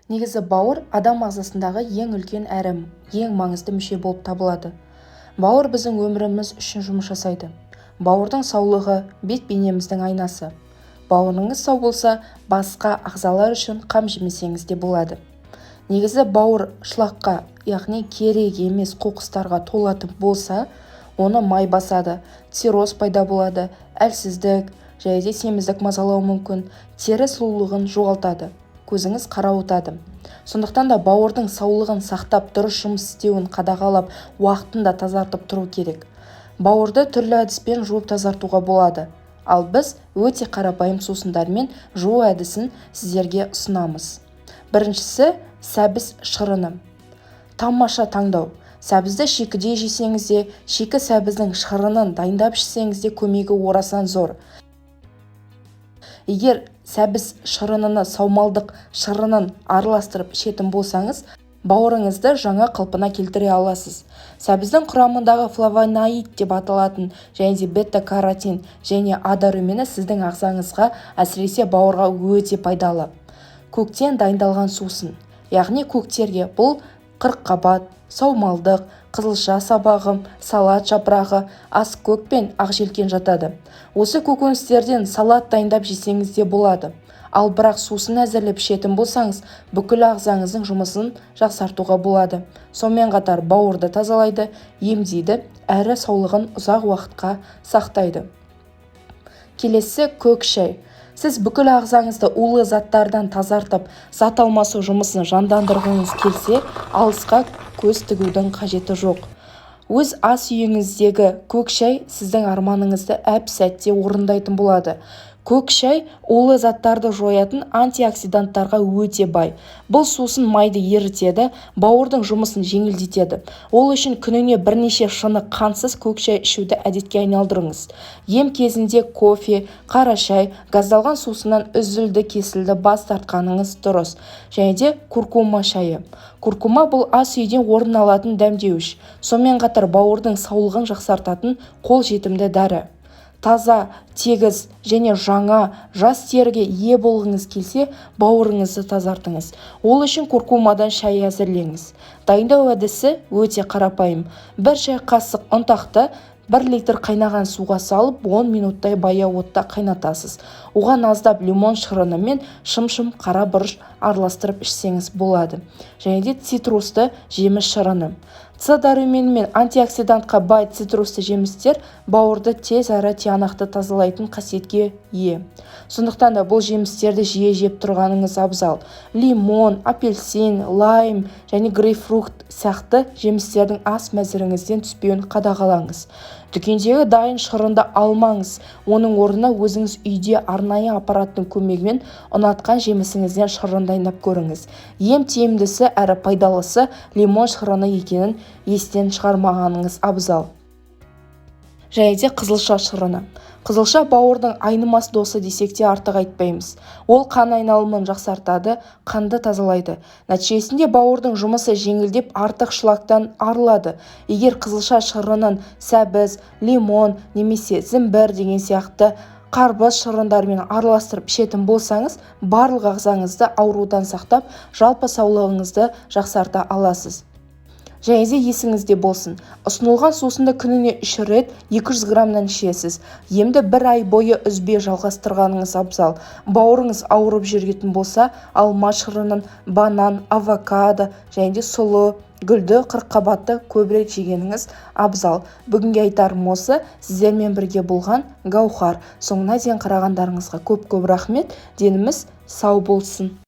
Негізі бауыр адам ағзасындағы ең үлкен әрі ең маңызды мүше болып табылады. Бауыр біздің өміріміз үшін жұмыс жасайды. Бауырдың саулығы бет-бейнеміздің айнасы. Бауырыңыз сау болса, басқа ағзалар үшін қам жемесеңіз де болады. Негізі бауыр шлаққа, яғни керек емес қоқыстарға толатын болса, оны май басады, цирроз пайда болады, әлсіздік, және де семіздік мазалауы мүмкін, тері сұлулығын жоғалтады, көзіңіз қарауытады. Сондықтан да бауырдың саулығын сақтап, дұрыс жұмыс істеуін қадағалап, уақытында тазартып тұру керек. Бауырды түрлі әдіспен жуып тазартуға болады. Ал біз өте қарапайым сусындармен жуу әдісін сіздерге ұсынамыз. Біріншісі сәбіз шырыны. Тамаша таңдау. Сәбізді шикіде жесеңіз де, шикі сәбіздің шырынын дайындап ішсеңіз де көмегі орасан зор. Егер сәбіз шырынына саумалдық шырынын араластырып ішетін болсаңыз, бауырыңызды жаңа қалпына келтіре аласыз. Сәбіздің құрамындағы флавоноид деп аталатын және де бета-каротин және А дәрумені сіздің ағзаңызға, әсіресе бауырға өте пайдалы. Көктен дайындалған сусын, яғни көктерге бұл қырыққабат, саумалдық, қызылша сабағы, салат жапырағы, аскөк пен ақжелкен жатады. Осы көкөністерден салат дайындап жесеңіз де болады. Ал бірақ сусын әзірлеп ішетін болсаңыз, бүкіл ағзаңыздың жұмысын жақсартуға болады. Сонымен қатар бауырды тазалайды, емдейді, әрі саулығын ұзақ уақытқа сақтайды. Келесі көк шай. Сіз бүкіл ағзаңызды улы заттардан тазартып, зат алмасу жұмысын жандандырғыңыз келсе, алысқа көз тігудің қажеті жоқ. Өз ас үйіңіздегі көк шай сіздің арманыңызды әп-сәтте орындайтын болады. Көк шай улы заттарды жоятын антиоксиданттарға өте бай. Бұл сусын майды ерітеді, бауырдың жұмысын жеңілдетеді. Ол үшін күніне бірнеше шыны қантсыз көк шай ішуді әдетке айналдырыңыз. Ем кезінде кофе, қара шай, газдалған сусыннан үзілді-кесілді бас тартқаныңыз дұрыс. Және де куркума шайы. Куркума бұл ас үйден орын алатын дәмдеуіш. Сонымен қатар бауырдың саулығын жақсартатын қолжетімді дәрі. Таза, тегіс және жаңа, жас теріге ие болғыңыз келсе, бауырыңызды тазартыңыз. Ол үшін куркумадан шай әзірлеңіз. Дайындау әдісі өте қарапайым. 1 шай қасық ұнтақты 1 литр қайнаған суға салып, 10 минуттай баяу отта қайнатасыз. Оған аздап лимон шырыны мен шым-шым қара бұрыш араластырып ішсеңіз болады. Және де цитрусты жеміс шырыны. С дәрумені мен антиоксидантқа бай цитрусты жемістер бауырды тез әрі тиянақты тазалайтын қасиетке ие. Сондықтан да бұл жемістерді жиі жеп тұрғаныңыз абзал. Лимон, апельсин, лайм және грейпфрут сияқты жемістердің ас мәзіріңізден түспеуін қадағалаңыз. Дүкендегі дайын шырынды алмаңыз. Оның орнына өзіңіз үйде арнайы аппараттың көмегімен ұнатқан жемісіңізден шырын дайындап көріңіз. Ең тиімдісі әрі пайдалысы лимон шырыны екенін естен шығармағаныңыз абзал. Және де қызылша шырыны. Қызылша бауырдың айнымас досы десек те артық айтпаймыз. Ол қан айналымын жақсартады, қанды тазалайды. Нәтижесінде бауырдың жұмысы жеңілдеп артық шлактан арылады. Егер қызылша шырынын сәбіз, лимон немесе зімбір деген сияқты қарбыз шырындармен араластырып ішетін болсаңыз, барлық ағзаңызды аурудан сақтап, жалпы саулығыңызды жақсарта аласыз. Және де есіңізде болсын, ұсынылған сусынды күніне 3 рет 200 граммнан ішесіз. Емді 1 ай бойы үзбей жалғастырғаныңыз абзал. Бауырыңыз ауырып жүретін болса, алма шырынын, банан, авокадо және де сұлы, гүлді қырыққабатты көбірек жегеніңіз абзал. Бүгінге айтарым осы, сіздермен бірге болған Гаухар. Соңына дейін қарағандарыңызға көп-көп рахмет. Деніміз сау болсын.